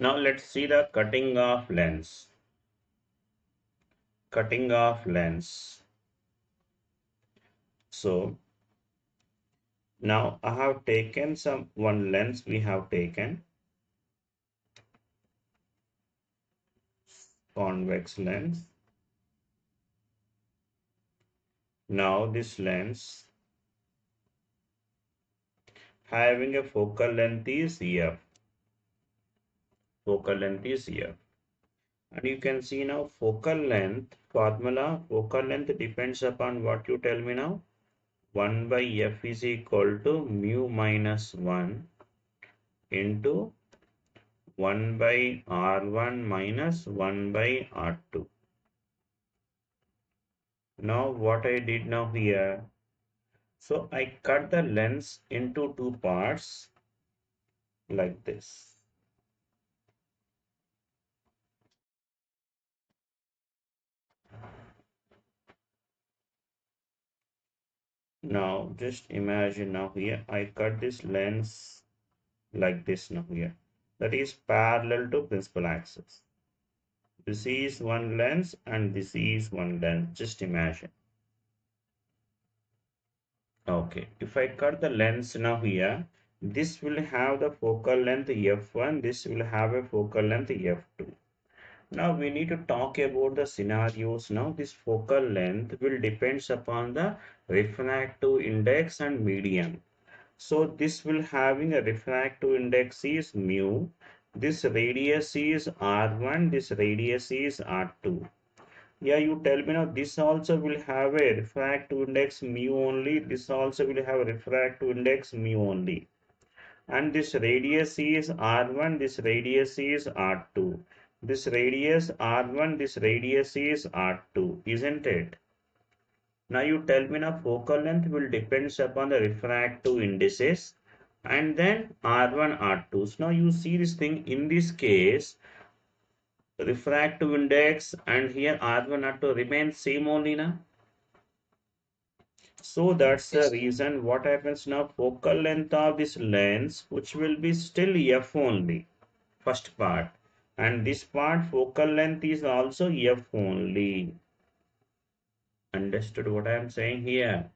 Now let's see the cutting off lens. Cutting off lens. So now I have taken one lens we have taken, convex lens. Now this lens having a focal length is F. Focal length is F. And you can see now focal length formula, focal length depends upon what you tell me now. 1 by F is equal to mu minus 1 into 1 by R1 minus 1 by R2. Now what I did now here, so I cut the lens into two parts like this. Now just imagine now here I cut this lens like this now here, that is parallel to principal axis. This is one lens and this is one lens, just imagine. Okay, if I cut the lens now here, this will have the focal length f1, this will have a focal length f2. Now we need to talk about the scenarios. Now this focal length will depends upon the refractive index and median. So this will having a refractive index is mu, this radius is r1, this radius is r2. Yeah, you tell me now, this also will have a refractive index mu only, this also will have a refractive index mu only. And this radius is r1, this radius is r2. This radius r1, this radius is r2, isn't it? Now you tell me now focal length will depends upon the refractive indices and then r1, r2. So now you see this thing in this case, refractive index and here r1, r2 remain same only now. So that's the Yes. reason what happens now, focal length of this lens which will be still f only, first part, and this part focal length is also f only. Understood what I am saying here?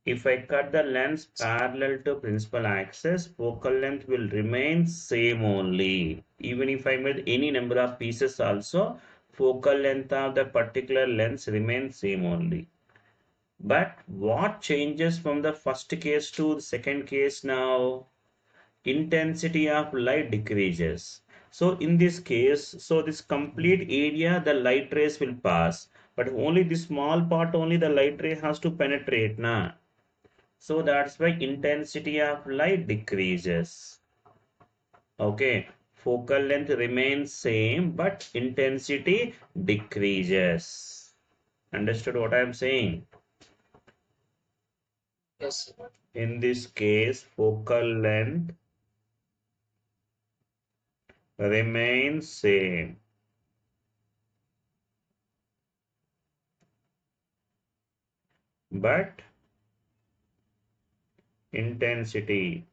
If I cut the lens parallel to principal axis, focal length will remain same only. Even if I made any number of pieces also, focal length of the particular lens remains same only. But what changes from the first case to the second case now? Intensity of light decreases. So in this case, so this complete area the light rays will pass, but only this small part only the light ray has to penetrate now. So that's why intensity of light decreases. Okay, focal length remains same, but intensity decreases. Understood what I am saying? Yes. In this case, focal length remains same, but intensity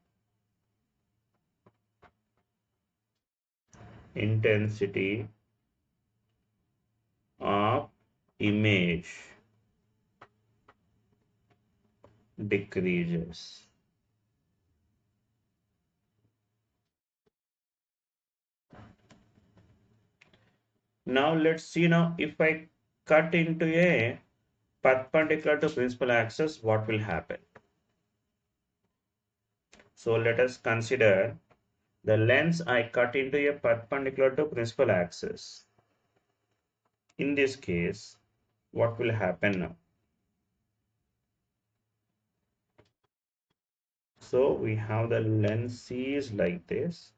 of image decreases. Now let's see now if I cut into a perpendicular to principal axis, what will happen? So let us consider the lens I cut into a perpendicular to principal axis. In this case, what will happen now? So we have the lens is like this.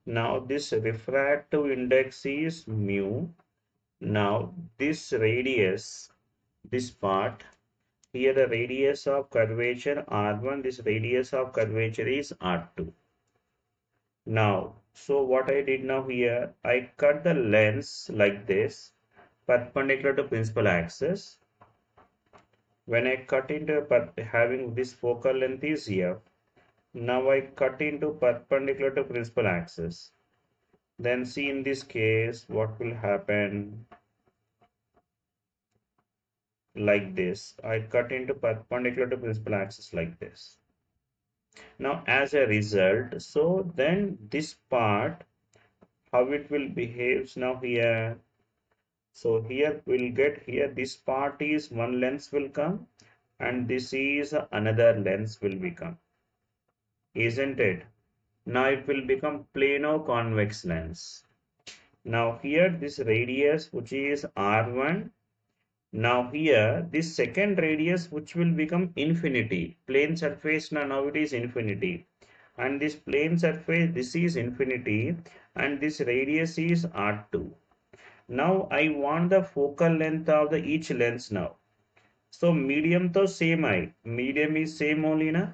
Now this refractive index is mu. Now this radius, this part, here the radius of curvature R1, this radius of curvature is R2. Now, so what I did now here, I cut the lens like this, perpendicular to principal axis. When I cut into having this focal length is here, now I cut into perpendicular to principal axis. Then see in this case what will happen. Like this, I cut into perpendicular to principal axis like this. Now as a result, so then this part, how it will behaves now here. So here we'll get here, this part is one lens will come and this is another lens will become, isn't it? Now it will become plano convex lens. Now here this radius which is R1. Now here this second radius which will become infinity. Plane surface now it is infinity. And this plane surface this is infinity and this radius is R2. Now I want the focal length of the each lens now. So medium to same medium is same only na?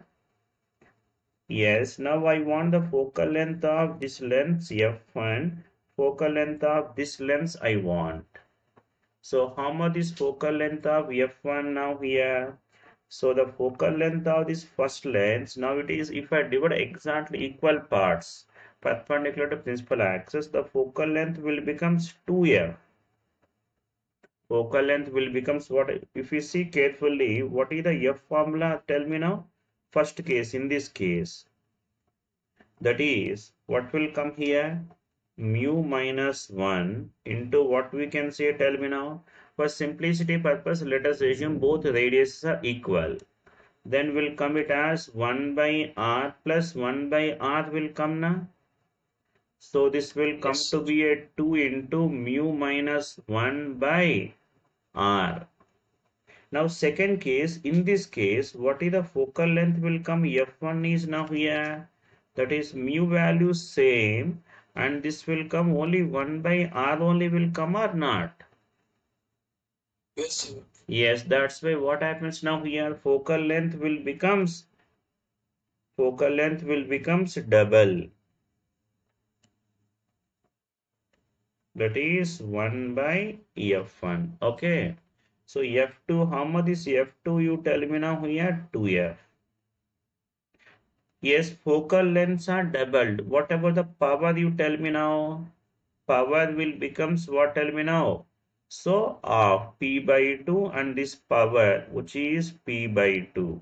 Yes, now I want the focal length of this lens f1, focal length of this lens I want. So how much is focal length of f1 now here? So the focal length of this first lens, now it is, if I divide exactly equal parts perpendicular to principal axis, the focal length will becomes 2f. Focal length will becomes what? If you see carefully, what is the f formula? Tell me now. First case, in this case, that is, what will come here? Mu minus 1 into what we can say, tell me now. For simplicity purpose, let us assume both radiuses are equal. Then will come it as 1 by r plus 1 by r will come now. So this will come to be a 2 into mu minus 1 by r. Now second case, in this case, what is the focal length will come? F1 is now here. That is mu value same and this will come only 1 by r only will come or not? Yes, sir. Yes, that's why what happens now here, focal length will becomes double. That is 1 by f1. Okay. So f2, how much is f2? You tell me now here, 2f. Yes, focal lengths are doubled. What about the power? You tell me now. Power will becomes what? Tell me now. So P by 2 and this power which is P by 2.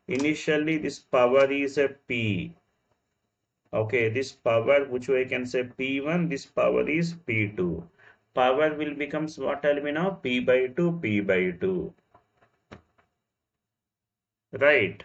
Initially this power is a P. Okay, this power which I can say P1, this power is P2. Power will becomes what? Tell me now. P by 2, P by 2. Right.